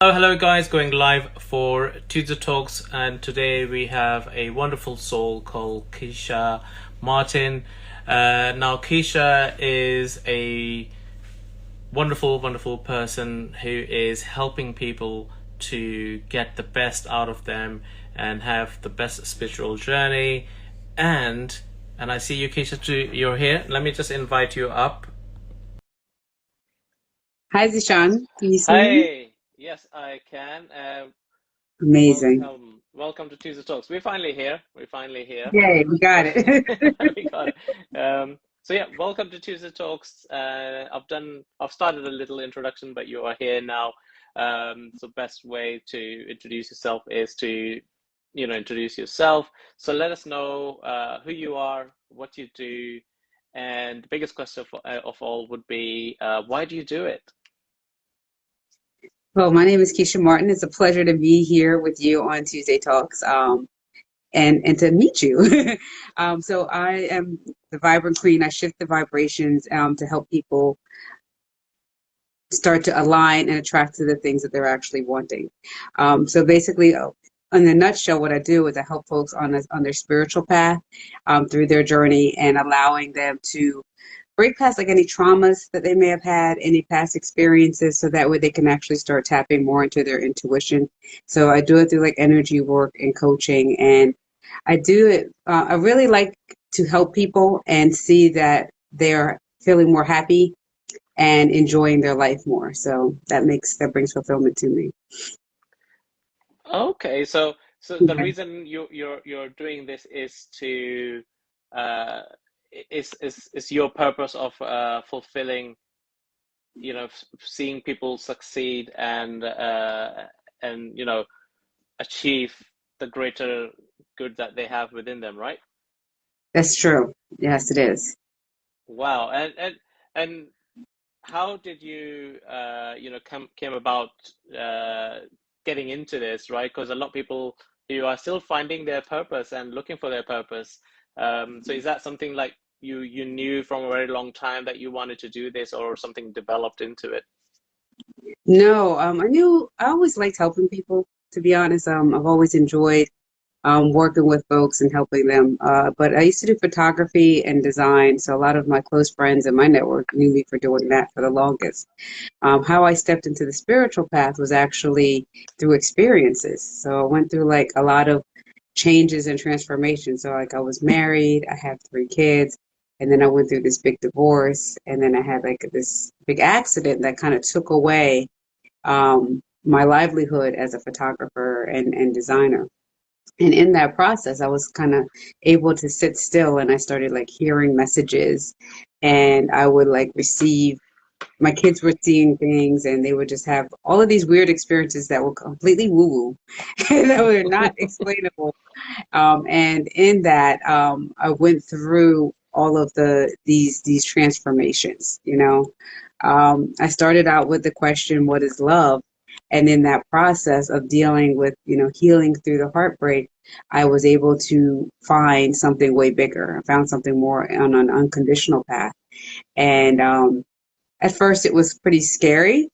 Oh, hello guys, going live for Tuesday Talks, and today we have a wonderful soul called Keshia Martin. Now, Keshia is a wonderful person who is helping people to get the best out of them and have the best spiritual journey. And I see you, Keshia, too. You're here. Let me just invite you up. Hi, Zishan. Can you see me? Hi. Yes, I can. Amazing. Welcome to Tuesday Talks. We're finally here. We're finally here. Yay, we got it. We got it. So yeah, welcome to Tuesday Talks. I've started a little introduction, but you are here now. So best way to introduce yourself is to, introduce yourself. So let us know who you are, what you do, and the biggest question of all would be, why do you do it? Well, my name is Keshia Martin. It's a pleasure to be here with you on Tuesday Talks, and to meet you. So I am the Vibrant Queen. I shift the vibrations to help people start to align and attract to the things that they're actually wanting. So basically, in a nutshell, what I do is I help folks on their spiritual path through their journey and allowing them to break past like any traumas that they may have had, any past experiences, so that way they can actually start tapping more into their intuition. So I do it through like energy work and coaching, and I do it. I really like to help people and see that they're feeling more happy and enjoying their life more. So that brings fulfillment to me. Okay, so the Okay. reason you're doing this is to uh is your purpose of fulfilling, seeing people succeed and achieve the greater good that they have within them, right? That's true. Yes, it is. Wow. And how did you come came about getting into this, right? Because a lot of people who are still finding their purpose and looking for their purpose. So is that something like you knew from a very long time that you wanted to do this, or something developed into it? No, I always liked helping people, to be honest. I've always enjoyed working with folks and helping them. But I used to do photography and design, so a lot of my close friends in my network knew me for doing that for the longest. How I stepped into the spiritual path was actually through experiences. So I went through like a lot of changes and transformations. So like I was married, I have three kids, and then I went through this big divorce, and then I had like this big accident that kind of took away my livelihood as a photographer and designer. And in that process, I was kind of able to sit still and I started like hearing messages and I would like receive my kids were seeing things and they would just have all of these weird experiences that were completely woo-woo and that were not explainable. And in that, I went through all of these transformations, you know. I started out with the question, what is love? And in that process of dealing with, healing through the heartbreak, I was able to find something way bigger. I found something more on an unconditional path. And at first, it was pretty scary,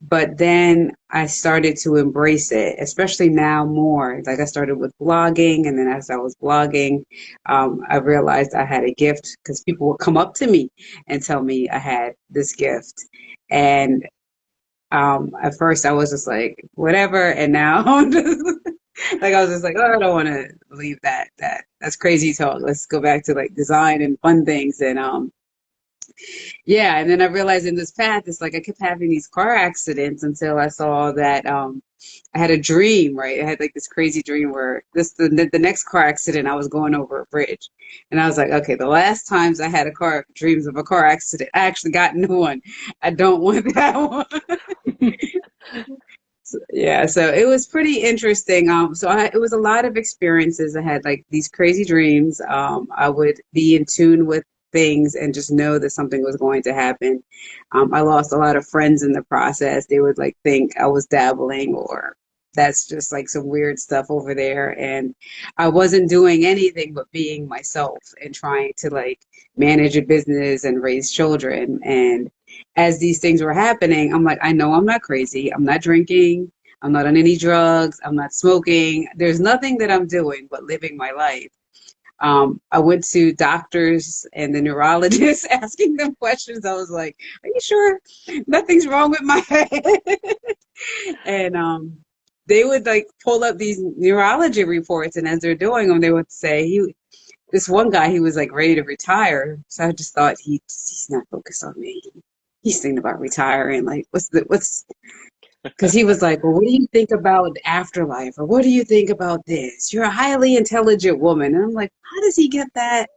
but then I started to embrace it, especially now more. Like I started with blogging, and then as I was blogging, I realized I had a gift because people would come up to me and tell me I had this gift. And at first, I was just like, whatever, and now I'm just like I was just like, oh, I don't want to believe that. That's crazy talk. Let's go back to like design and fun things, and yeah, and then I realized in this path, it's like I kept having these car accidents until I saw that I had a dream, right? I had like this crazy dream where the next car accident I was going over a bridge, and I was like, okay, the last times I had a car dreams of a car accident, I actually got into one. I don't want that one. Yeah, so it was pretty interesting. It was a lot of experiences. I had like these crazy dreams. I would be in tune with things and just know that something was going to happen. I lost a lot of friends in the process. They would like think I was dabbling or that's just like some weird stuff over there. And I wasn't doing anything but being myself and trying to like manage a business and raise children. And as these things were happening, I'm like, I know I'm not crazy. I'm not drinking. I'm not on any drugs. I'm not smoking. There's nothing that I'm doing but living my life. I went to doctors and the neurologists asking them questions. I was like, "Are you sure nothing's wrong with my head?" And they would like pull up these neurology reports, and as they're doing them, they would say this one guy, he was like ready to retire. So I just thought he's not focused on me. He's thinking about retiring. Like, what's because he was like, well, what do you think about afterlife? Or what do you think about this? You're a highly intelligent woman. And I'm like, how does he get that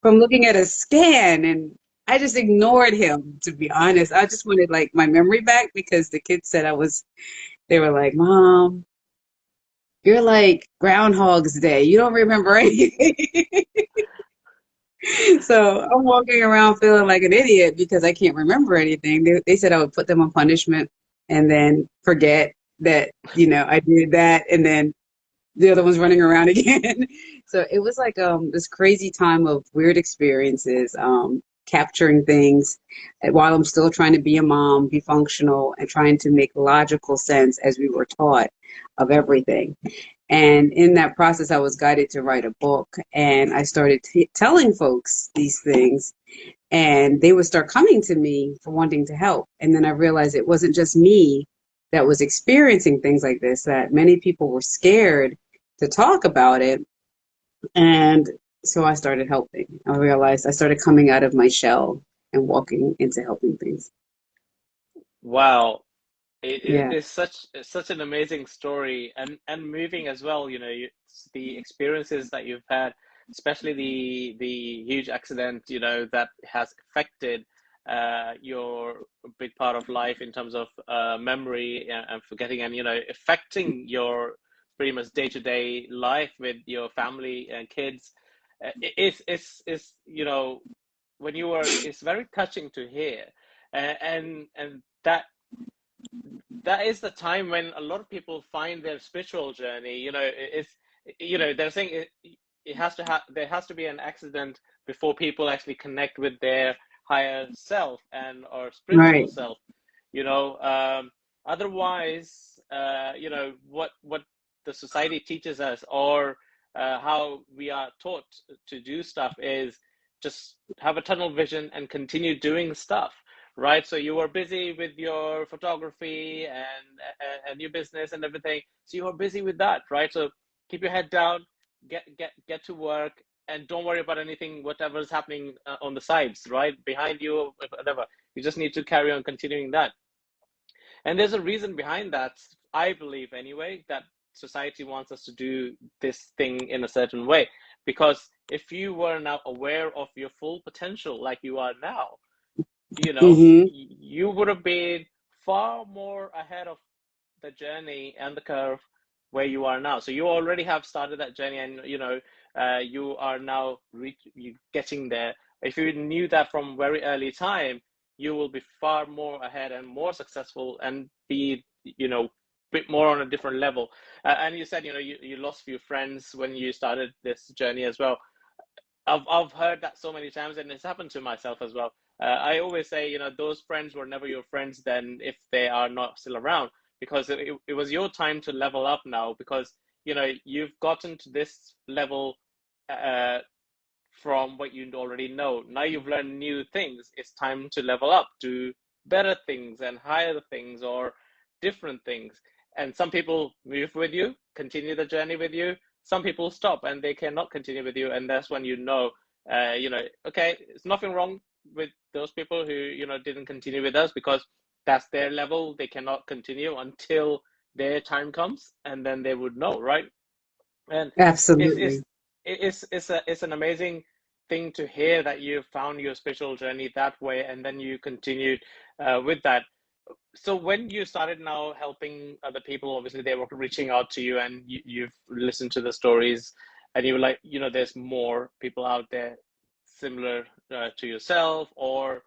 from looking at a scan? And I just ignored him, to be honest. I just wanted like my memory back because the kids said they were like, Mom, you're like Groundhog's Day. You don't remember anything. So I'm walking around feeling like an idiot because I can't remember anything. They said I would put them on punishment and then forget that, I did that. And then the other one's running around again. So it was like this crazy time of weird experiences, capturing things while I'm still trying to be a mom, be functional, and trying to make logical sense as we were taught of everything. And in that process, I was guided to write a book, and I started telling folks these things, and they would start coming to me for wanting to help. And then I realized it wasn't just me that was experiencing things like this, that many people were scared to talk about it. And so I started helping. I realized I started coming out of my shell and walking into helping things. Wow. It Yeah, is such an amazing story and moving as well. The experiences that you've had, especially the huge accident, that has affected your big part of life in terms of memory and forgetting, and affecting your pretty much day-to-day life with your family and kids. It's when you were, it's very touching to hear, and that is the time when a lot of people find their spiritual journey. They're saying it has to there has to be an accident before people actually connect with their higher self and or spiritual right. self. You know, um, Otherwise, what the society teaches us, or how we are taught to do stuff, is just have a tunnel vision and continue doing stuff, right? So you were busy with your photography and your business and everything. So you were busy with that, right? So keep your head down, get to work, and don't worry about anything, whatever's happening on the sides, right? Behind you, whatever. You just need to carry on continuing that. And there's a reason behind that, I believe anyway, that society wants us to do this thing in a certain way. Because if you were now aware of your full potential like you are now, Mm-hmm. you would have been far more ahead of the journey and the curve where you are now. So you already have started that journey, and you are now you getting there. If you knew that from very early time, you will be far more ahead and more successful and be bit more on a different level. And you said you lost few friends when you started this journey as well. I've heard that so many times, and it's happened to myself as well. I always say, those friends were never your friends then if they are not still around, because it was your time to level up now, because you've gotten to this level uh, from what you already know. Now you've learned new things. It's time to level up, do better things and higher things or different things. And some people move with you, continue the journey with you. Some people stop and they cannot continue with you, and that's when okay, it's nothing wrong with those people who didn't continue with us, because that's their level. They cannot continue until their time comes, and then they would know, right? And it's it's Absolutely. it's an amazing thing to hear that you found your spiritual journey that way, and then you continued with that. So when you started now helping other people, obviously they were reaching out to you, and you've listened to the stories, and you were like, there's more people out there similar to yourself, or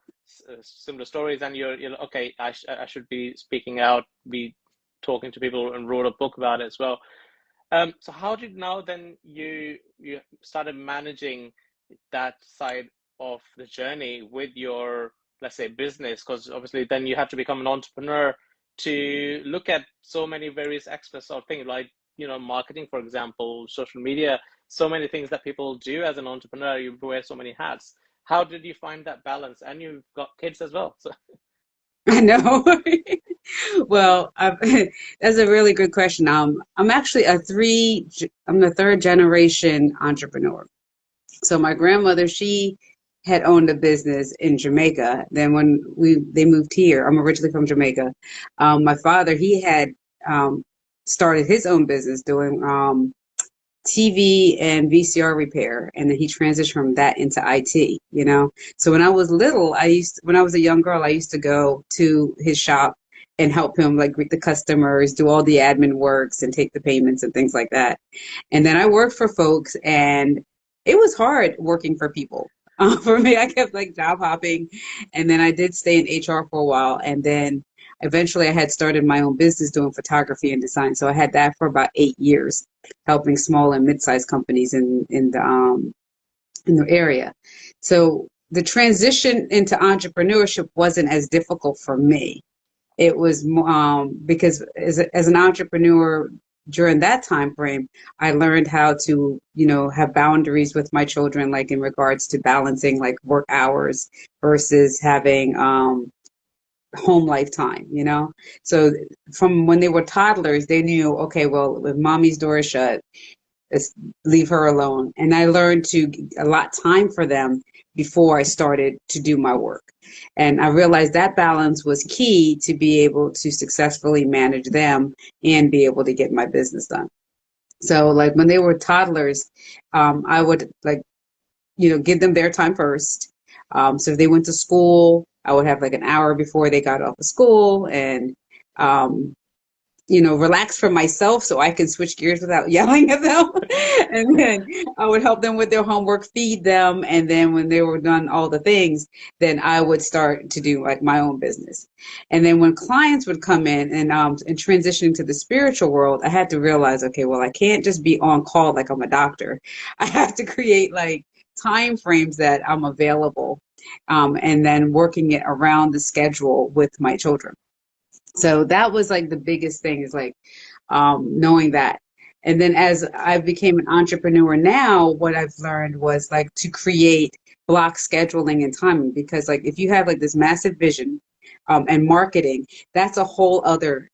similar stories, and you're like, okay, I should be speaking out, be talking to people, and wrote a book about it as well. So how did now then you started managing that side of the journey with your, let's say, business? Because obviously then you had to become an entrepreneur. to look at so many various aspects of things like, marketing, for example, social media, so many things that people do as an entrepreneur. You wear so many hats. How did you find that balance? And you've got kids as well. So I know. Well, that's a really good question. I'm actually I'm the third generation entrepreneur. So my grandmother, she had owned a business in Jamaica. Then when they moved here, I'm originally from Jamaica. My father, he had um, started his own business doing TV and VCR repair, and then he transitioned from that into IT, you know. So when I was little, when I was a young girl, I used to go to his shop and help him like greet the customers, do all the admin works and take the payments and things like that. And then I worked for folks, and it was hard working for people. For me, I kept like job hopping, and then I did stay in HR for a while, and then eventually I had started my own business doing photography and design. So I had that for about 8 years, helping small and mid-sized companies in the area. So the transition into entrepreneurship wasn't as difficult for me. It was because as an entrepreneur during that time frame, I learned how to, have boundaries with my children, like in regards to balancing like work hours versus having home life time, you know? So from when they were toddlers, they knew, okay, well, if mommy's door is shut, let's leave her alone. And I learned to allot time for them before I started to do my work. And I realized that balance was key to be able to successfully manage them and be able to get my business done. So like when they were toddlers, I would like, give them their time first. So if they went to school, I would have like an hour before they got off of school and, um, relax for myself so I can switch gears without yelling at them. And then I would help them with their homework, feed them. And then when they were done all the things, then I would start to do like my own business. And then when clients would come in and transitioning to the spiritual world, I had to realize, okay, well, I can't just be on call like I'm a doctor. I have to create like time frames that I'm available, and then working it around the schedule with my children. So that was like the biggest thing is like knowing that. And then as I became an entrepreneur now, what I've learned was like to create block scheduling and timing, because like if you have like this massive vision and marketing, that's a whole other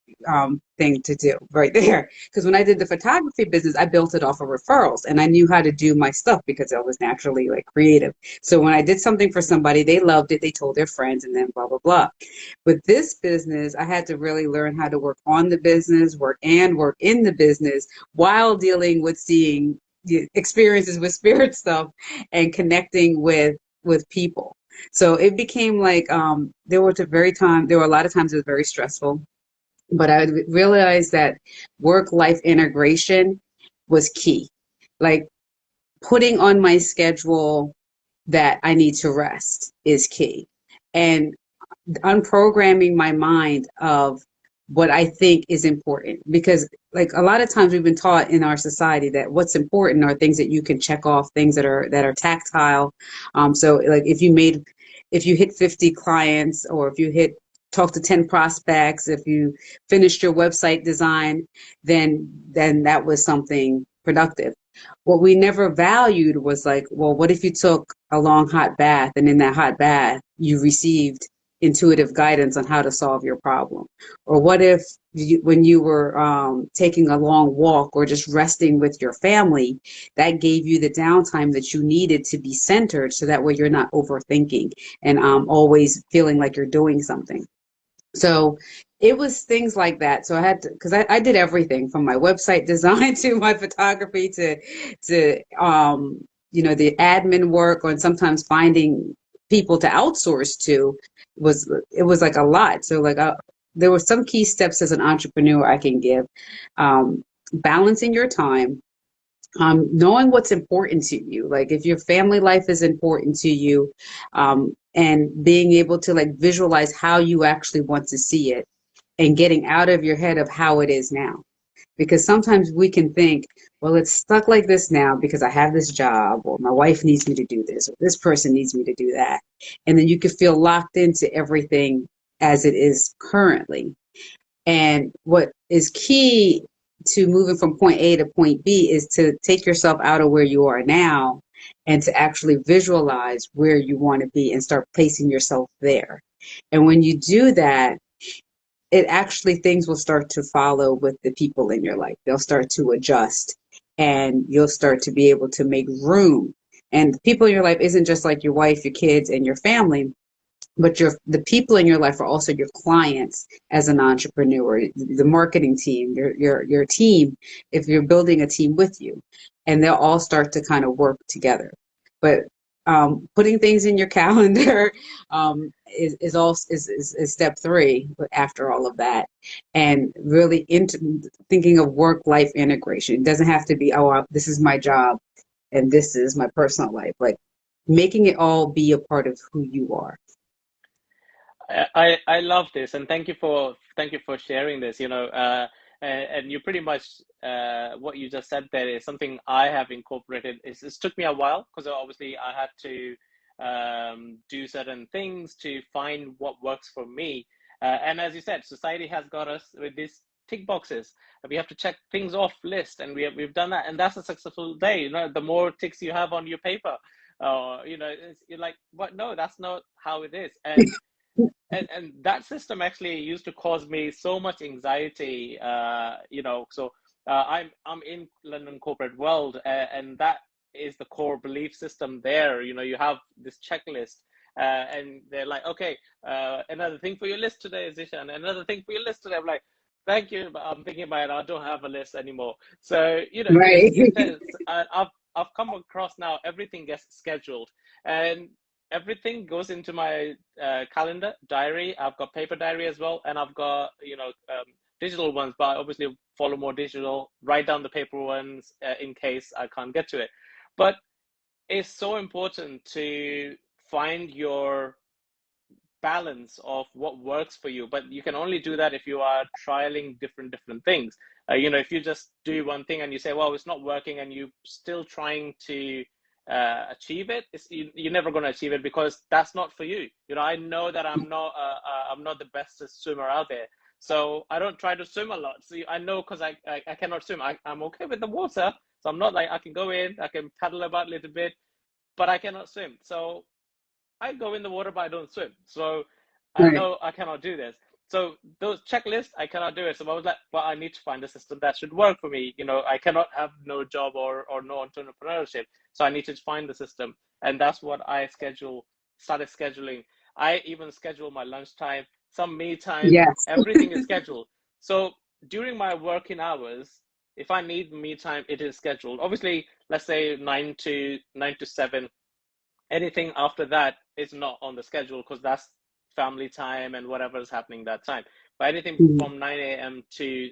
thing to do right there. Because when I did the photography business, I built it off of referrals and I knew how to do my stuff because I was naturally like creative. So when I did something for somebody, they loved it, they told their friends, and then blah, blah, blah. With this business, I had to really learn how to work on the business, work in the business while dealing with seeing the experiences with spirit stuff and connecting with people. So it became like there were a lot of times it was very stressful, but I realized that work life integration was key. Like putting on my schedule that I need to rest is key. And unprogramming my mind of what I think is important, because like a lot of times we've been taught in our society that what's important are things that you can check off, things that are tactile. So like if you hit 50 clients, or if you talk to 10 prospects, if you finished your website design, then that was something productive. What we never valued was like, well, what if you took a long hot bath and in that hot bath you received intuitive guidance on how to solve your problem? Or what if when you were taking a long walk or just resting with your family, that gave you the downtime that you needed to be centered, so that way you're not overthinking and always feeling like you're doing something. So it was things like that. So I had to, because I did everything from my website design to my photography to the admin work, or sometimes finding people to outsource to. It was like a lot. So like there were some key steps as an entrepreneur I can give. Balancing your time, knowing what's important to you. Like if your family life is important to you, and being able to like visualize how you actually want to see it, and getting out of your head of how it is now. Because sometimes we can think, well, it's stuck like this now because I have this job, or my wife needs me to do this, or this person needs me to do that. And then you can feel locked into everything as it is currently. And what is key to moving from point A to point B is to take yourself out of where you are now and to actually visualize where you want to be and start placing yourself there. And when you do that, it actually things will start to follow with the people in your life. They'll start to adjust and you'll start to be able to make room. And the people in your life isn't just like your wife, your kids, and your family, but the people in your life are also your clients as an entrepreneur, the marketing team, your team, if you're building a team with you, and they'll all start to kind of work together. But putting things in your calendar is step three after all of that, and really into thinking of work life integration. It doesn't have to be, oh, this is my job and this is my personal life. Like making it all be a part of who you are. I love this, and thank you for sharing this. And you pretty much what you just said there is something I have incorporated. It took me a while because obviously I had to do certain things to find what works for me. And as you said, society has got us with these tick boxes. We have to check things off list, and we've done that, and that's a successful day. The more ticks you have on your paper, you're like, what? No, that's not how it is, and that system actually used to cause me so much anxiety. I'm in London corporate world, and that is the core belief system there. You have this checklist, and they're like, okay, another thing for your list today, Zishan, another thing for your list today. I'm like, thank you, but I'm thinking about it, I don't have a list anymore. So Right. I've come across now everything gets scheduled, and everything goes into my calendar diary. I've got paper diary as well, and I've got digital ones, but I obviously follow more digital. Write down the paper ones in case I can't get to it. But it's so important to find your balance of what works for you, but you can only do that if you are trialing different things. If you just do one thing and you say, well, it's not working, and you still trying to achieve it, you're never going to achieve it, because that's not for you. I know that I'm not the best swimmer out there, so I don't try to swim a lot. So I know, because I cannot swim. I'm okay with the water, so I'm not like, I can go in, I can paddle about a little bit, but I cannot swim. So I go in the water, but I don't swim. So I Right. know I cannot do this. So those checklists, I cannot do it. So I was like, well, I need to find a system that should work for me. I cannot have no job or no entrepreneurship. So I need to find the system. And that's what started scheduling. I even schedule my lunchtime, some me time, Yes. everything is scheduled. So during my working hours, if I need me time, it is scheduled. Obviously, let's say nine to seven. Anything after that is not on the schedule, because that's family time and whatever is happening that time. But anything Mhm. from 9 a.m. to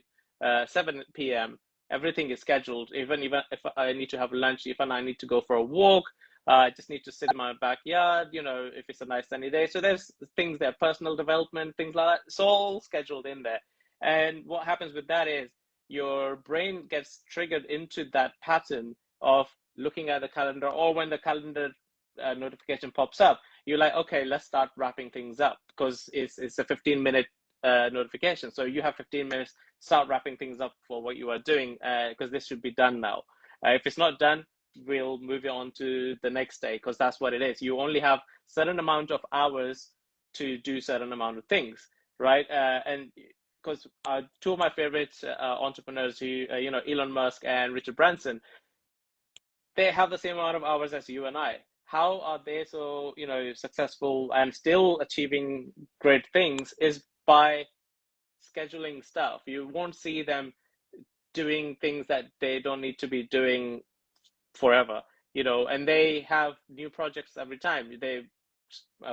7 p.m., everything is scheduled. Even if I need to have lunch, even I need to go for a walk, I just need to sit in my backyard, if it's a nice sunny day. So there's things there, personal development, things like that. It's all scheduled in there. And what happens with that is your brain gets triggered into that pattern of looking at the calendar, or when the calendar notification pops up, you're like, okay, let's start wrapping things up, because it's a 15-minute notification. So you have 15 minutes, start wrapping things up for what you are doing, because this should be done now. If it's not done, we'll move it on to the next day, because that's what it is. You only have certain amount of hours to do certain amount of things, right? And because two of my favorite entrepreneurs, who Elon Musk and Richard Branson, they have the same amount of hours as you and I. How are they so, successful and still achieving great things? Is by scheduling stuff. You won't see them doing things that they don't need to be doing forever, and they have new projects every time. They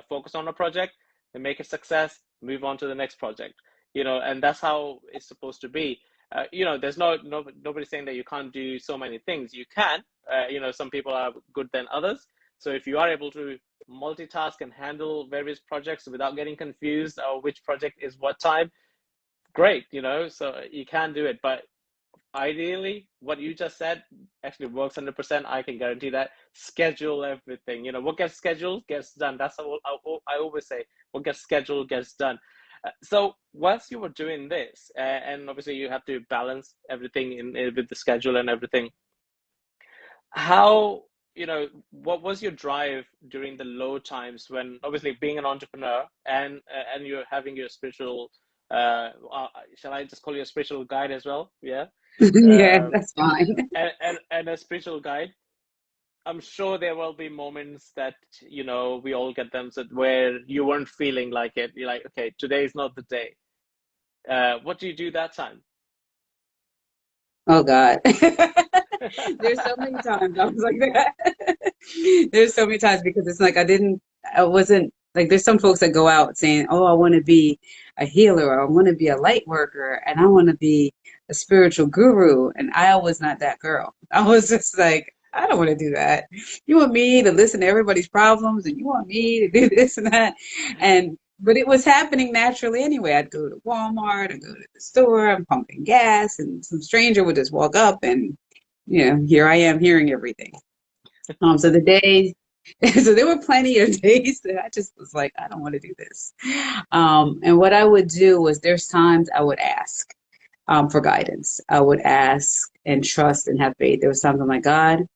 focus on a project, they make a success, move on to the next project, and that's how it's supposed to be. There's nobody saying that you can't do so many things. You can. Some people are good than others. So if you are able to multitask and handle various projects without getting confused or which project is what time, great. So you can do it. But ideally, what you just said actually works 100%. I can guarantee that. Schedule everything. What gets scheduled gets done. That's what I always say. What gets scheduled gets done. So whilst you were doing this, and obviously you have to balance everything with the schedule and everything, how, what was your drive during the low times when obviously being an entrepreneur and you're having your spiritual, shall I just call you a spiritual guide as well? Yeah. Yeah, Um, that's fine. and a spiritual guide. I'm sure there will be moments that, we all get them where you weren't feeling like it. You're like, okay, today is not the day. What do you do that time? Oh God. There's so many times I was like that. There's so many times because it's like I wasn't like there's some folks that go out saying, "Oh, I want to be a healer, or I want to be a light worker, and I want to be a spiritual guru." And I was not that girl. I was just like, I don't want to do that. You want me to listen to everybody's problems, and you want me to do this and that, and but it was happening naturally anyway. I'd go to Walmart, I'd go to the store, I'm pumping gas, and some stranger would just walk up and here I am hearing everything. So the days, so there were plenty of days that I just was like, I don't want to do this. And what I would do was there's times I would ask for guidance. I would ask and trust and have faith. There was times I'm like, God,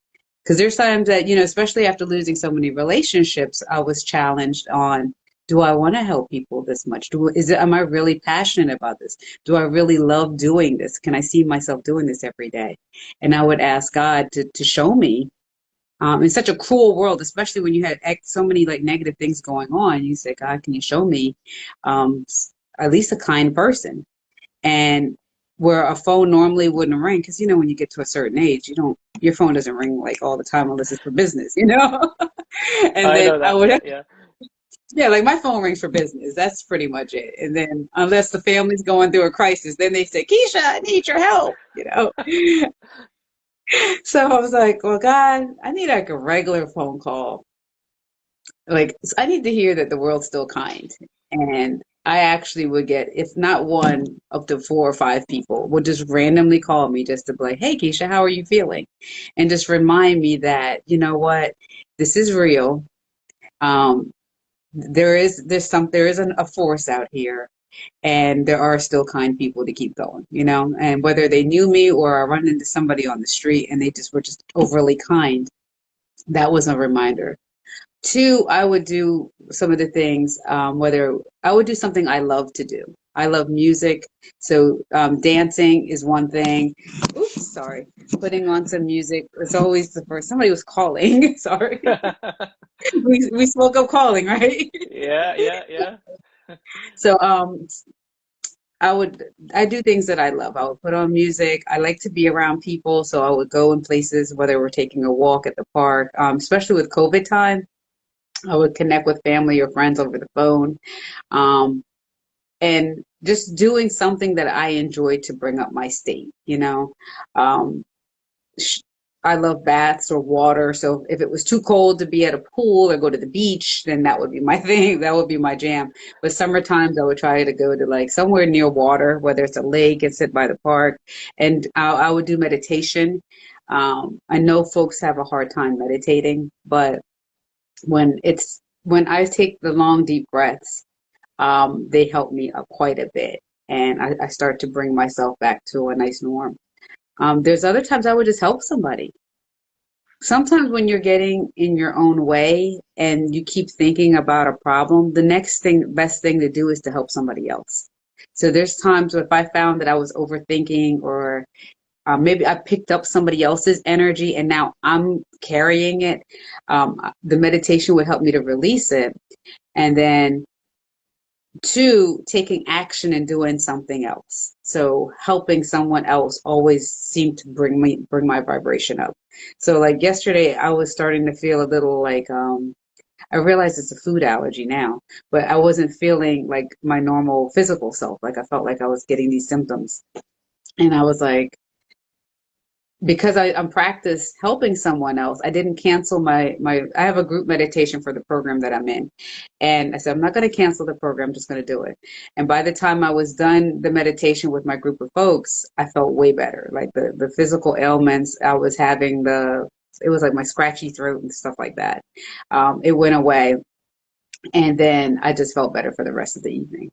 because there's times that, especially after losing so many relationships, I was challenged on, do I want to help people this much? Am I really passionate about this? Do I really love doing this? Can I see myself doing this every day? And I would ask God to show me. In such a cruel world, especially when you had so many like negative things going on, you say, God, can you show me um, at least a kind person? And where a phone normally wouldn't ring, because when you get to a certain age, your phone doesn't ring like all the time unless it's for business. And I then know I that. would, Yeah, yeah. yeah, like my phone rings for business. That's pretty much it. And then unless the family's going through a crisis, then they say, Keisha, I need your help. So I was like, well, God, I need like a regular phone call. Like, I need to hear that the world's still kind. And I actually would get, if not one, up to 4 or 5 people would just randomly call me just to be like, hey, Keisha, how are you feeling? And just remind me that, you know what, this is real. Um, there is a force out here, and there are still kind people to keep going. And whether they knew me or I run into somebody on the street and they just were just overly kind, that was a reminder. Two, I would do some of the things, whether I would do something I love to do. I love music. So dancing is one thing. Oops, sorry. Putting on some music. It's always the first. Somebody was calling. Sorry. We spoke up calling, right? Yeah, yeah, yeah. So I do things that I love. I would put on music. I like to be around people. So I would go in places, whether we're taking a walk at the park, especially with COVID time. I would connect with family or friends over the phone, um, and just doing something that I enjoyed to bring up my state. Um, sh- I love baths or water, so if it was too cold to be at a pool or go to the beach, then that would be my thing. That would be my jam. But summer times, I would try to go to like somewhere near water, whether it's a lake and sit by the park, and I would do meditation. I know folks have a hard time meditating, but when I take the long deep breaths, they help me up quite a bit, and I start to bring myself back to a nice norm. There's other times I would just help somebody. Sometimes when you're getting in your own way and you keep thinking about a problem, the best thing to do is to help somebody else. So there's times if I found that I was overthinking, or maybe I picked up somebody else's energy and now I'm carrying it. The meditation would help me to release it. And then two, taking action and doing something else. So helping someone else always seemed to bring my vibration up. So like yesterday, I was starting to feel a little like I realize it's a food allergy now, but I wasn't feeling like my normal physical self. Like I felt like I was getting these symptoms. And I was like, because I'm practiced helping someone else, I didn't cancel I have a group meditation for the program that I'm in. And I said, I'm not going to cancel the program, I'm just going to do it. And by the time I was done the meditation with my group of folks, I felt way better. Like the physical ailments I was having, it was like my scratchy throat and stuff like that. It went away. And then I just felt better for the rest of the evening.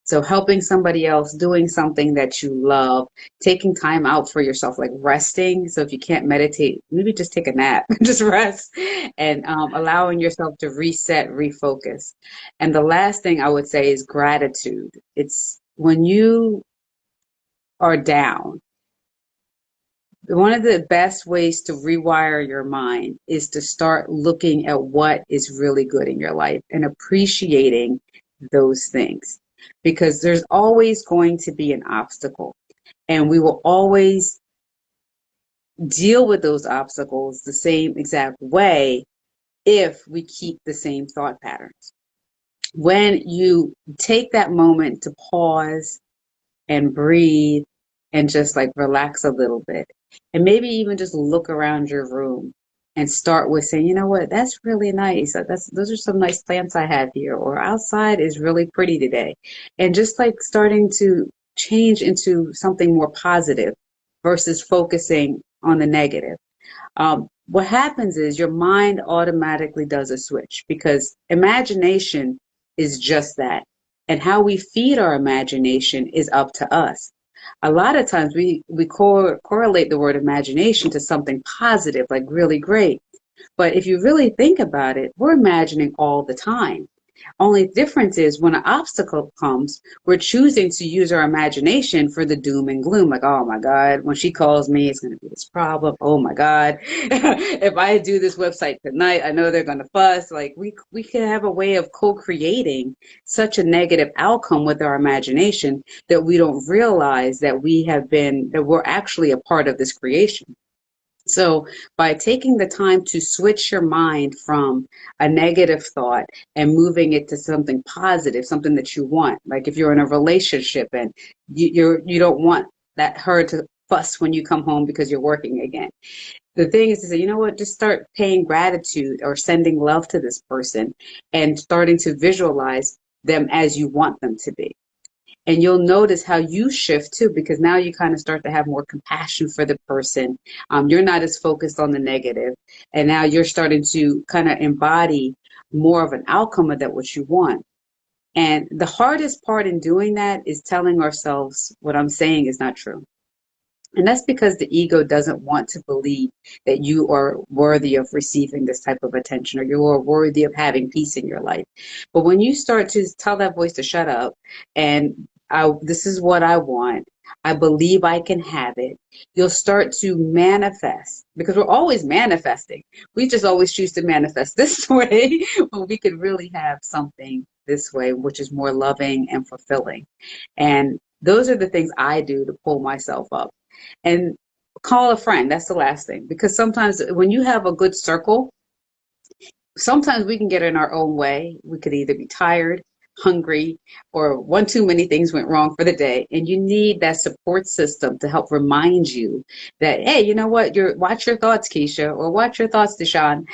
So helping somebody else, doing something that you love, taking time out for yourself, like resting. So if you can't meditate, maybe just take a nap, just rest, and allowing yourself to reset, refocus. And the last thing I would say is gratitude. It's when you are down, one of the best ways to rewire your mind is to start looking at what is really good in your life and appreciating those things. Because there's always going to be an obstacle, and we will always deal with those obstacles the same exact way if we keep the same thought patterns. When you take that moment to pause and breathe and just like relax a little bit. And maybe even just look around your room and start with saying, you know what, that's really nice. Those are some nice plants I have here, or outside is really pretty today. And just like starting to change into something more positive versus focusing on the negative. What happens is your mind automatically does a switch because imagination is just that. And how we feed our imagination is up to us. A lot of times we correlate the word imagination to something positive, like really great. But if you really think about it, we're imagining all the time. Only difference is when an obstacle comes, we're choosing to use our imagination for the doom and gloom. Like, oh my God, when she calls me, it's going to be this problem. Oh my God, if I do this website tonight, I know they're going to fuss. Like we can have a way of co-creating such a negative outcome with our imagination that we don't realize that we're actually a part of this creation. So, by taking the time to switch your mind from a negative thought and moving it to something positive, something that you want, like if you're in a relationship and you don't want that her to fuss when you come home because you're working again. The thing is to say, you know what, just start paying gratitude or sending love to this person and starting to visualize them as you want them to be. And you'll notice how you shift too, because now you kind of start to have more compassion for the person. You're not as focused on the negative, and now you're starting to kind of embody more of an outcome of that what you want. And the hardest part in doing that is telling ourselves what I'm saying is not true. And that's because the ego doesn't want to believe that you are worthy of receiving this type of attention or you are worthy of having peace in your life. But when you start to tell that voice to shut up and this is what I want, I believe I can have it, you'll start to manifest because we're always manifesting. We just always choose to manifest this way when we could really have something this way, which is more loving and fulfilling. And those are the things I do to pull myself up. And call a friend. That's the last thing. Because sometimes when you have a good circle, sometimes we can get in our own way. We could either be tired, hungry, or one too many things went wrong for the day. And you need that support system to help remind you that, hey, you know what? Watch your thoughts, Keisha, or watch your thoughts, Deshaun.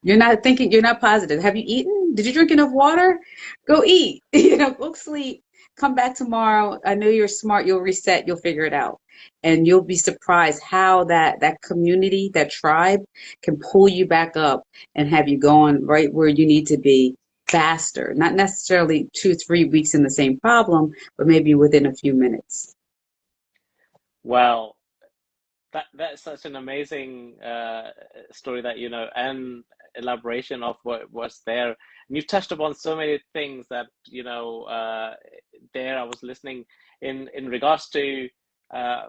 You're not thinking, you're not positive. Have you eaten? Did you drink enough water? Go eat. Go sleep. Come back tomorrow. I know you're smart. You'll reset. You'll figure it out. And you'll be surprised how that community, that tribe can pull you back up and have you going right where you need to be faster, not necessarily 2, 3 weeks in the same problem, but maybe within a few minutes. Well, that's such an amazing story that and elaboration of what was there. And you touched upon so many things that there I was listening in regards to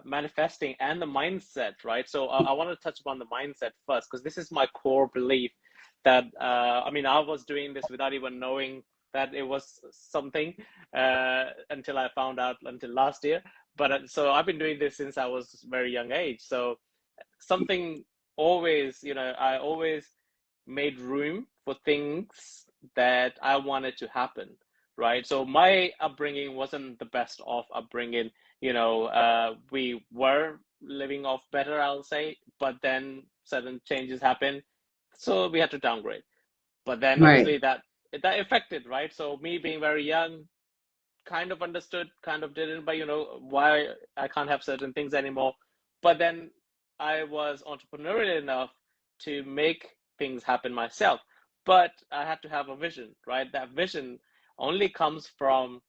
manifesting and the mindset, right? So I want to touch upon the mindset first because this is my core belief that I mean I was doing this without even knowing that it was something until I found out until last year. But so I've been doing this since I was very young age. So something always, I always made room for things that I wanted to happen, right? So my upbringing wasn't the best of upbringing. We were living off better, I'll say, but then certain changes happened, so we had to downgrade. But then Right. obviously that affected, right? So me being very young, kind of understood, kind of didn't, but why I can't have certain things anymore. But then I was entrepreneurial enough to make things happen myself. But I had to have a vision, right? That vision only comes from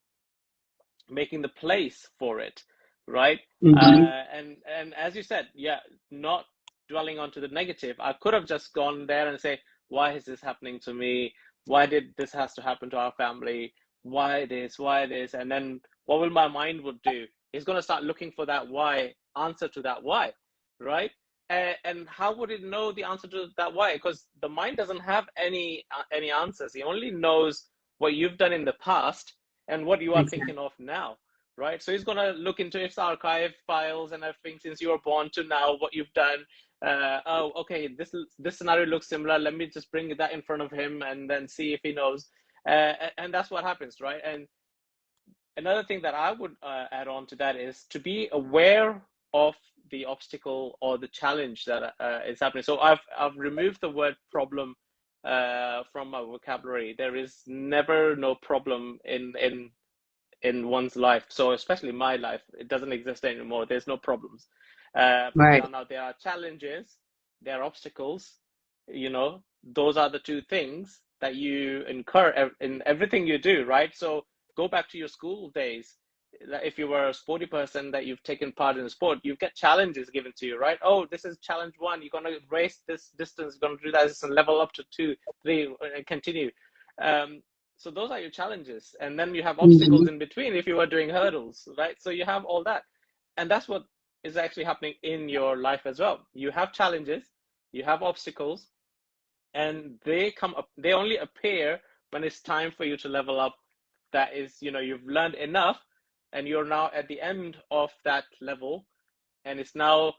making the place for it, right? Hmm. And as you said, yeah, not dwelling onto the negative. I could have just gone there and say, why is this happening to me? Why did this has to happen to our family? Why this? Why this? And then what will my mind would do? It's going to start looking for that why answer to that why, right? And how would it know the answer to that why? Because the mind doesn't have any answers. It only knows what you've done in the past and what you are Exactly. thinking of now, right? So he's going to look into its archive files and everything since you were born to now, what you've done. Oh, okay, this scenario looks similar. Let me just bring that in front of him and then see if he knows. And that's what happens, right? And another thing that I would add on to that is to be aware of the obstacle or the challenge that is happening. So I've removed the word problem from my vocabulary. There is never no problem in one's life. So especially my life, it doesn't exist anymore. There's no problems. Right. Now there are challenges, there are obstacles. You know, those are the two things that you incur in everything you do, right? So go back to your school days. If you were a sporty person that you've taken part in a sport, you get challenges given to you, right? Oh, this is challenge one. You're gonna race this distance. You're gonna do that and level up to two, three, and continue. Um, so those are your challenges, and then you have obstacles Hmm. in between if you are doing hurdles, right? So you have all that, and that's what is actually happening in your life as well. You have challenges, you have obstacles, and they come up, they only appear when it's time for you to level up. That is, you know, you've learned enough and you're now at the end of that level, and it's now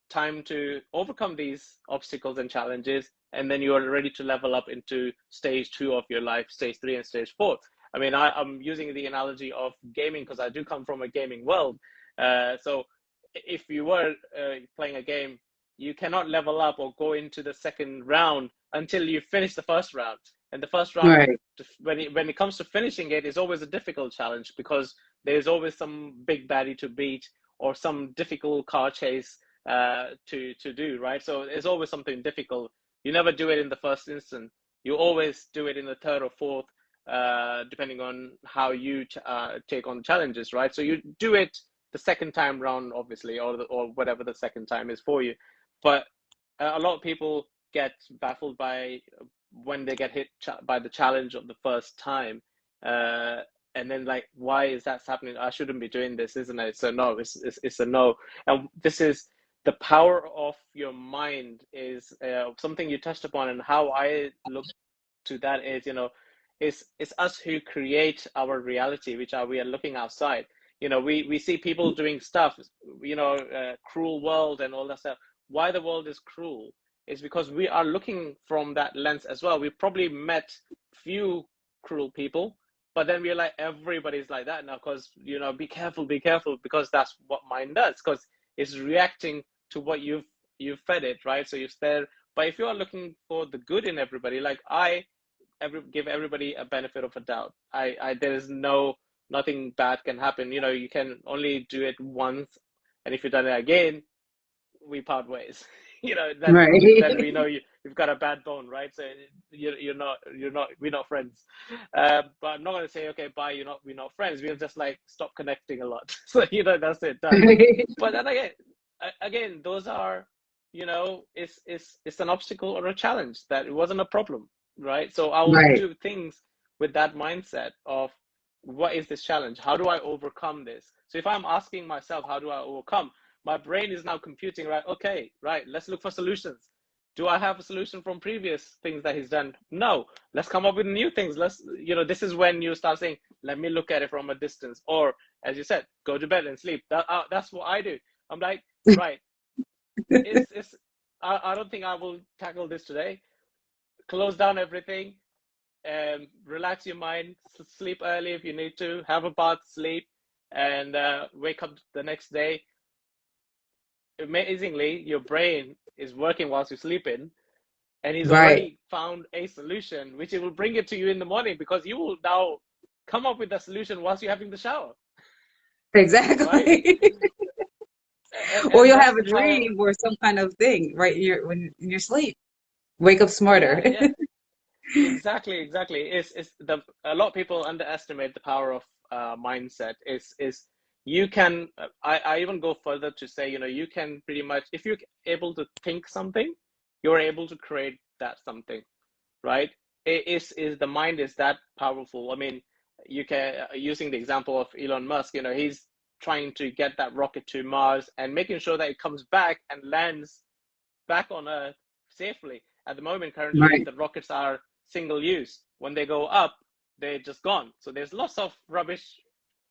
time to overcome these obstacles and challenges, and then you are ready to level up into stage two of your life, stage three and stage four. I mean, I'm using the analogy of gaming because I do come from a gaming world. So if you were playing a game, you cannot level up or go into the second round until you finish the first round. And the first round, Right. when it comes to finishing it, is always a difficult challenge because there's always some big baddie to beat or some difficult car chase to do, right? So it's always something difficult. You never do it in the first instant. You always do it in the third or fourth, depending on how you take on challenges, right? So you do it the second time round, obviously, or whatever the second time is for you. But a lot of people get baffled by when they get hit by the challenge of the first time. And then like, why is that happening? I shouldn't be doing this, isn't it? So no, it's a no. And this is the power of your mind is something you touched upon, and how I look to that is, you know, it's us who create our reality, which are we are looking outside. You know, we see people doing stuff, you know, cruel world and all that stuff. Why the world is cruel is because we are looking from that lens as well. We've probably met few cruel people, but then we're like, everybody's like that now, because, you know, be careful, because that's what mind does, because it's reacting to what you've fed it, right? So you've said, but if you are looking for the good in everybody, like give everybody a benefit of a doubt. I there is nothing bad can happen. You know, you can only do it once, and if you've done it again, we part ways. You know, then Right. we know you've got a bad bone, right? So you're not we're not friends. But I'm not gonna say, okay, bye. We're not friends. We'll just like stop connecting a lot. So you know, that's it, done. But then again, those are, you know, it's an obstacle or a challenge that it wasn't a problem, right? So I will Right. do things with that mindset of, what is this challenge? How do I overcome this? So if I'm asking myself, how do I overcome? My brain is now computing, right? Okay, right. Let's look for solutions. Do I have a solution from previous things that he's done? No. Let's come up with new things. You know, this is when you start saying, let me look at it from a distance. Or, as you said, go to bed and sleep. That's what I do. I'm like, right, it's I don't think I will tackle this today. Close down everything, relax your mind, sleep early if you need to, have a bath, sleep, and wake up the next day. Amazingly, your brain is working whilst you're sleeping, and he's Right. already found a solution, which it will bring it to you in the morning, because you will now come up with the solution whilst you're having the shower, right? Exactly. Or And you'll have that's a how, dream or some kind of thing, right? When in your sleep. Wake up yeah, smarter. yeah. Exactly, exactly. It's the a lot of people underestimate the power of mindset is you can. I even go further to say, you can pretty much, if you're able to think something, you're able to create that something, right? Is the mind is that powerful. I mean, you can, using the example of Elon Musk, he's trying to get that rocket to Mars and making sure that it comes back and lands back on Earth safely. At the moment, currently, Right. the rockets are single use. When they go up, they're just gone. So there's lots of rubbish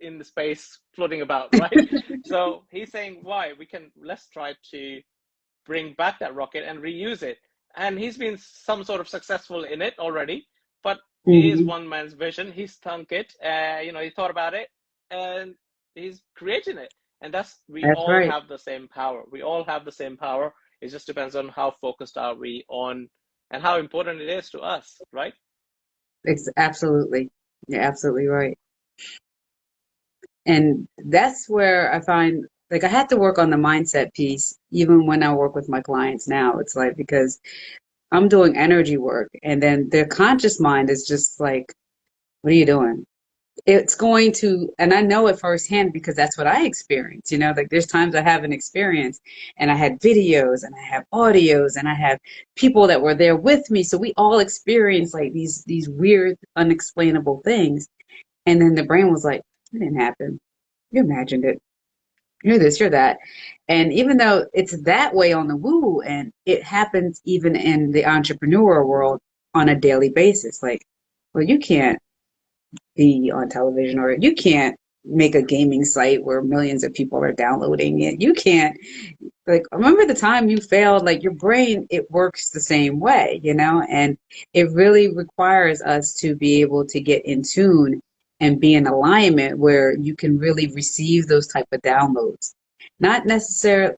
in the space floating about, right? So he's saying, why? Let's try to bring back that rocket and reuse it. And he's been some sort of successful in it already, but it is Hmm. one man's vision. He stunk it, he thought about it, and he's creating it. And we That's all right. have the same power. We all have the same power. It just depends on how focused are we on and how important it is to us, right? It's absolutely. You're absolutely right. And that's where I find like I had to work on the mindset piece even when I work with my clients now. It's like because I'm doing energy work and then their conscious mind is just like, what are you doing? It's going to, and I know it firsthand because that's what I experience. Like there's times I have an experience and I had videos and I have audios and I have people that were there with me. So we all experience like these weird, unexplainable things. And then the brain was like, it didn't happen. You imagined it. You're this, you're that. And even though it's that way on the woo, and it happens even in the entrepreneur world on a daily basis, like, well, you can't be on television or you can't make a gaming site where millions of people are downloading it. You can't, like, remember the time you failed, like your brain, it works the same way, and it really requires us to be able to get in tune and be in alignment where you can really receive those type of downloads. Not necessarily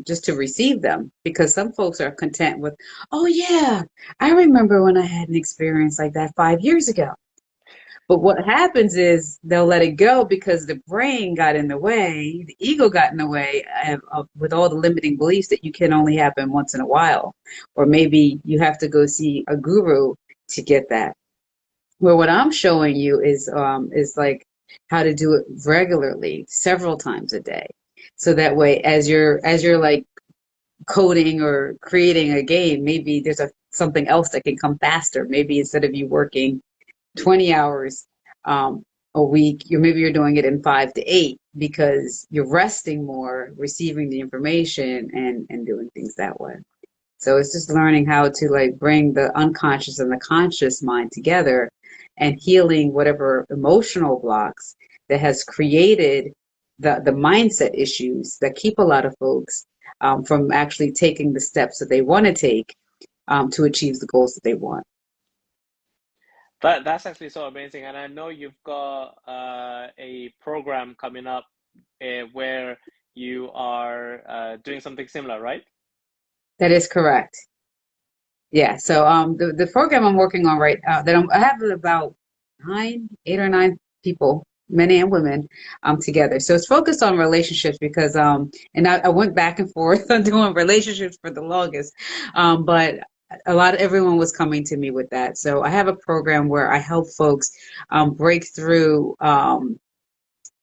just to receive them, because some folks are content with, oh yeah, I remember when I had an experience like that 5 years ago. But what happens is they'll let it go because the brain got in the way, the ego got in the way with all the limiting beliefs that you can only happen once in a while, or maybe you have to go see a guru to get that. Where what I'm showing you is like how to do it regularly, several times a day, so that way as you're like coding or creating a game, maybe there's something else that can come faster. Maybe instead of you working 20 hours a week, maybe you're doing it in 5 to 8 because you're resting more, receiving the information and doing things that way. So it's just learning how to like bring the unconscious and the conscious mind together and healing whatever emotional blocks that has created the mindset issues that keep a lot of folks from actually taking the steps that they want to take to achieve the goals that they want. That's actually so amazing. And I know you've got a program coming up where you are doing something similar, right? That is correct. Yeah. So the program I'm working on right I have about 8 or 9 people, men and women, together. So it's focused on relationships because and I went back and forth on doing relationships for the longest, but everyone was coming to me with that. So I have a program where I help folks break through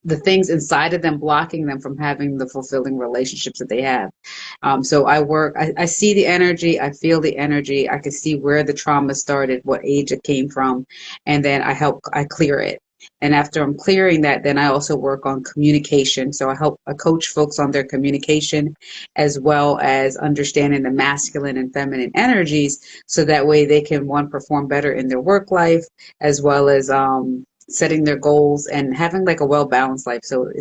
the things inside of them blocking them from having the fulfilling relationships that they have. So I see the energy, I feel the energy, I can see where the trauma started, what age it came from, and then I clear it. And after I'm clearing that, then I also work on communication. So I coach folks on their communication as well as understanding the masculine and feminine energies so that way they can, one, perform better in their work life as well as setting their goals and having like a well balanced life. So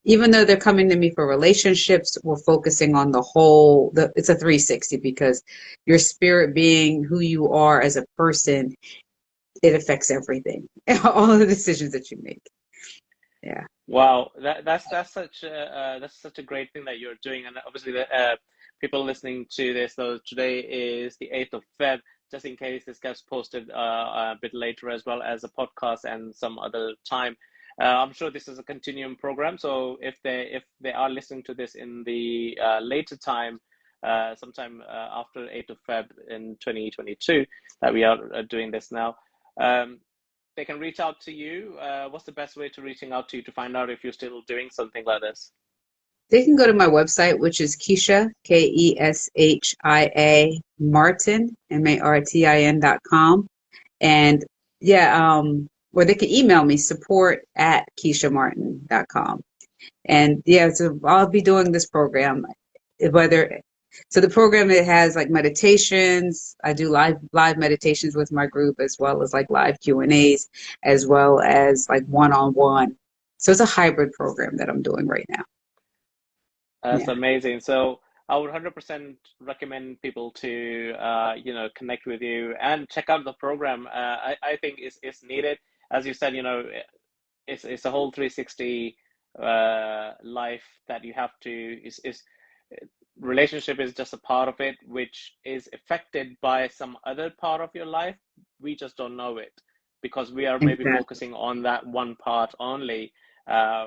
even though they're coming to me for relationships, we're focusing on it's a 360 because your spirit being who you are as a person, it affects everything, all the decisions that you make. Yeah. Wow, that's such a great thing that you're doing, and obviously the people listening to this. So today is the 8th of Feb. Just in case this gets posted a bit later, as well as a podcast and some other time. I'm sure this is a continuum program. So if they are listening to this in the later time, sometime after 8th of Feb in 2022, that we are doing this now. Um, they can reach out to you, what's the best way to reaching out to you to find out if you're still doing something like this? They can go to my website, which is Keshia, Keshia Martin, Martin.com. And yeah, or they can email me, support@KeshiaMartin.com. And yeah, so I'll be doing this program, whether so the program, it has like meditations. I do live meditations with my group, as well as like live Q&As, as well as like one-on-one. So it's a hybrid program that I'm doing right now. That's Yeah, amazing. So I would 100% recommend people to, connect with you and check out the program. I think it's needed. As you said, it's a whole 360 life that you have to, is relationship is just a part of it, which is affected by some other part of your life. We just don't know it because we are maybe exactly. focusing on that one part only,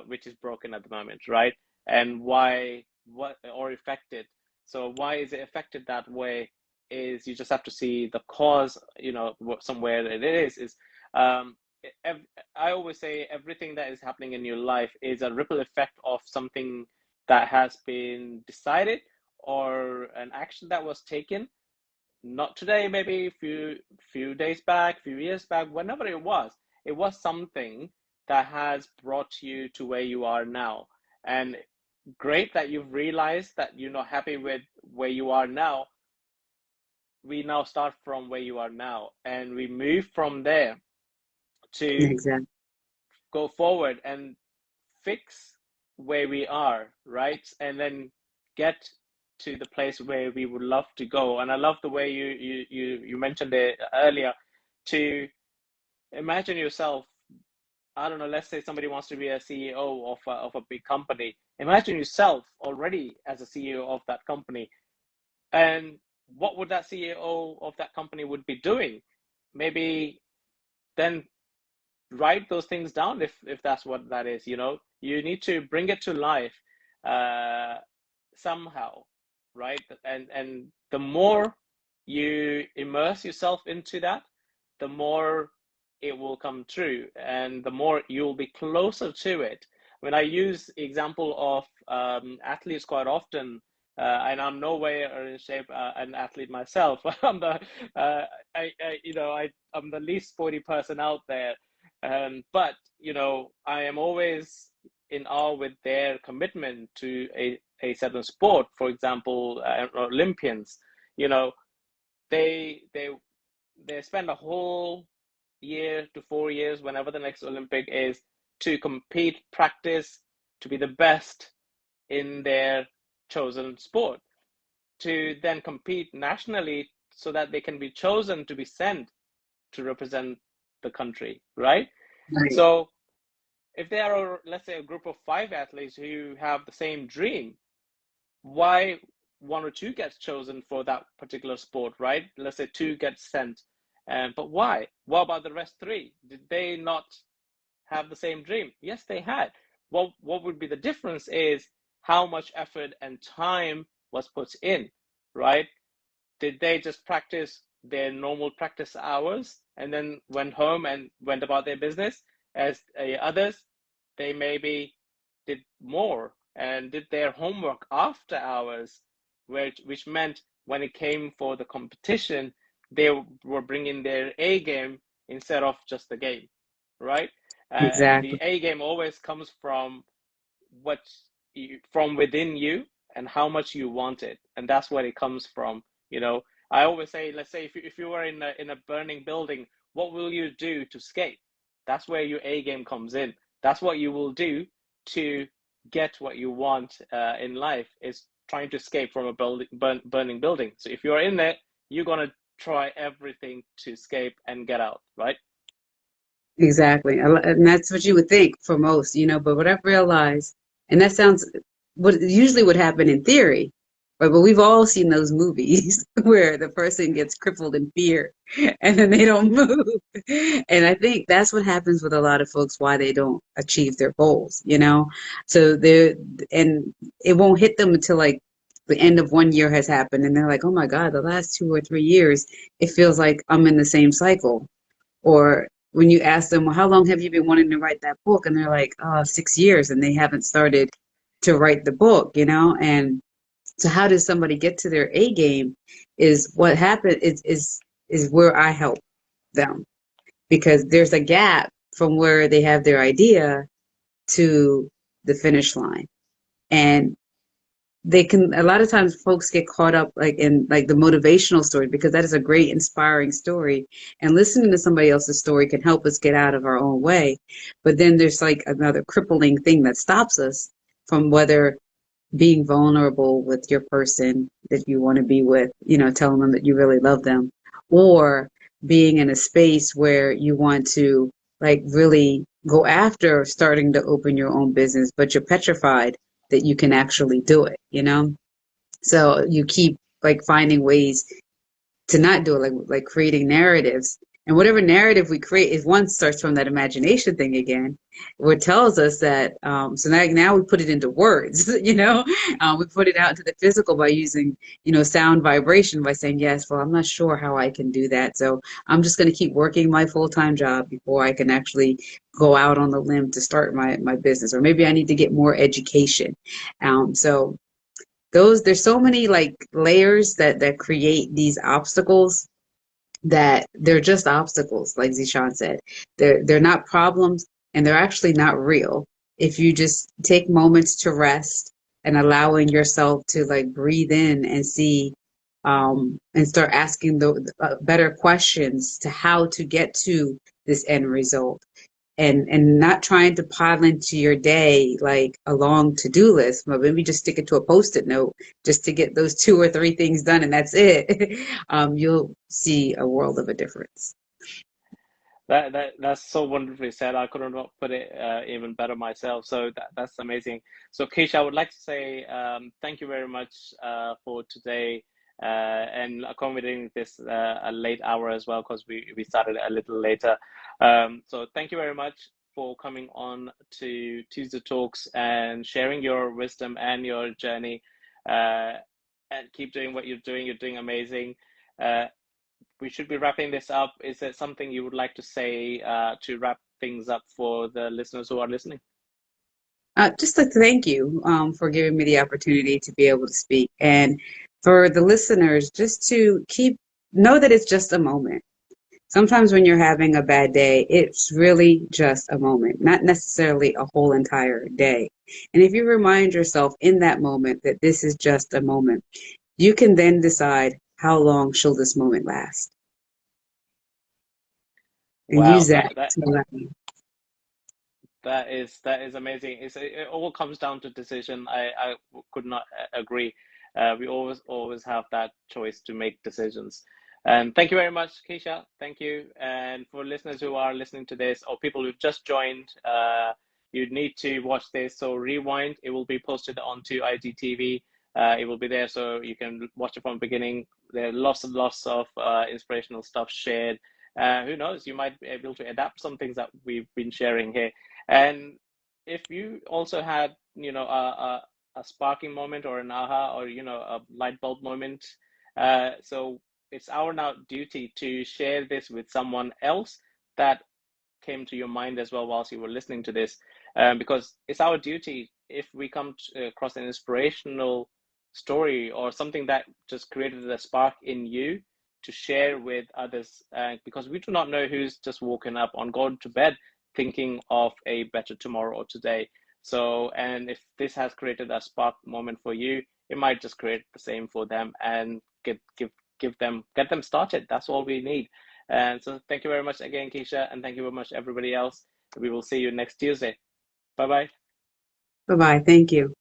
which is broken at the moment, right? And why, what, or affected. So why is it affected that way? Is you just have to see the cause, somewhere it is. Um, I always say everything that is happening in your life is a ripple effect of something that has been decided or an action that was taken, not today, maybe few days back, few years back, whenever it was something that has brought you to where you are now. And great that you've realized that you're not happy with where you are now. We now start from where you are now and we move from there to Exactly. go forward and fix where we are, right? And then get to the place where we would love to go. And I love the way you mentioned it earlier, to imagine yourself. I don't know, let's say somebody wants to be a CEO of a big company. Imagine yourself already as a CEO of that company. And what would that CEO of that company would be doing? Maybe then write those things down if that's what that is. You need to bring it to life, uh, somehow, right? And the more you immerse yourself into that, the more it will come true and the more you'll be closer to it. When I use example of athletes quite often, and I'm no way in shape an athlete myself. I'm the I'm the least sporty person out there, but I am always in awe with their commitment to a certain sport. For example, Olympians, you know, they they they spend a whole year to 4 years, whenever the next Olympic is, to compete, practice, to be the best in their chosen sport, to then compete nationally so that they can be chosen to be sent to represent the country, right? Right. So if there are, let's say, a group of five athletes who have the same dream, why one or two gets chosen for that particular sport, right? Let's say two get sent. But why? What about the rest three? Did they not have the same dream? Yes, they had. What would be the difference is how much effort and time was put in, right? Did they just practice their normal practice hours and then went home and went about their business? As others, they maybe did more and did their homework after hours, which meant when it came for the competition, they were bringing their A game instead of just the game, right? And the Exactly. A game always comes from what from within you and how much you want it, and that's where it comes from. I always say, let's say if you were in a burning building, what will you do to escape? That's where your A game comes in. That's what you will do to get what you want in life, is trying to escape from a burning building. So if you're in there, you're going to try everything to escape and get out, right? Exactly. And that's what you would think for most, but what I've realized, and that sounds what usually would happen in theory, but we've all seen those movies where the person gets crippled in fear and then they don't move. And I think that's what happens with a lot of folks, why they don't achieve their goals. So and it won't hit them until like the end of one year has happened and they're like, oh my God, the last 2 or 3 years, it feels like I'm in the same cycle. Or when you ask them, well, how long have you been wanting to write that book? And they're like, oh, 6 years, and they haven't started to write the book, And so how does somebody get to their A game is what happened is where I help them because there's a gap from where they have their idea to the finish line. And they can a lot of times folks get caught up like in like the motivational story because that is a great inspiring story and listening to somebody else's story can help us get out of our own way, but then there's like another crippling thing that stops us from whether being vulnerable with your person that you want to be with, telling them that you really love them, or being in a space where you want to like really go after starting to open your own business, but you're petrified that you can actually do it. So you keep like finding ways to not do it, like creating narratives. And whatever narrative we create is one starts from that imagination thing again, what tells us that so now we put it into words, we put it out into the physical by using, sound vibration by saying, yes, well, I'm not sure how I can do that. So I'm just going to keep working my full-time job before I can actually go out on the limb to start my business. Or maybe I need to get more education. So there's so many like layers that create these obstacles that they're just obstacles, like Zishan said. They're not problems and they're actually not real. If you just take moments to rest and allowing yourself to like breathe in and see and start asking the better questions to how to get to this end result and not trying to pile into your day like a long to-do list, but maybe just stick it to a post-it note just to get those 2 or 3 things done and that's it. You'll see a world of a difference. That's so wonderfully said. I couldn't have put it even better myself. So that's amazing. So Keisha, I would like to say thank you very much for today and accommodating this a late hour as well because we started a little later. So thank you very much for coming on to Tuesday Talks and sharing your wisdom and your journey. And keep doing what you're doing. You're doing amazing. Uh, we should be wrapping this up. Is there something you would like to say to wrap things up for the listeners who are listening? Just like to thank you for giving me the opportunity to be able to speak. And for the listeners, just to know that it's just a moment. Sometimes when you're having a bad day, it's really just a moment, not necessarily a whole entire day. And if you remind yourself in that moment that this is just a moment, you can then decide how long shall this moment last and use Wow, that to that is amazing. It all comes down to decision. I could not agree. We always have that choice to make decisions. And thank you very much, Keisha. Thank you. And for listeners who are listening to this or people who've just joined, you need to watch this. So rewind. It will be posted onto IGTV. It will be there, so you can watch it from the beginning. There are lots and lots of inspirational stuff shared. Who knows? You might be able to adapt some things that we've been sharing here. And if you also had, a sparking moment or an aha or, a light bulb moment, so it's our now duty to share this with someone else that came to your mind as well whilst you were listening to this, because it's our duty if we come across an inspirational story or something that just created a spark in you to share with others, because we do not know who's just woken up on going to bed thinking of a better tomorrow or today. So, and if this has created a spark moment for you, it might just create the same for them and get them started. That's all we need. And so thank you very much again, Keisha, and thank you very much everybody else. We will see you next Tuesday. Bye bye. Bye bye. Thank you.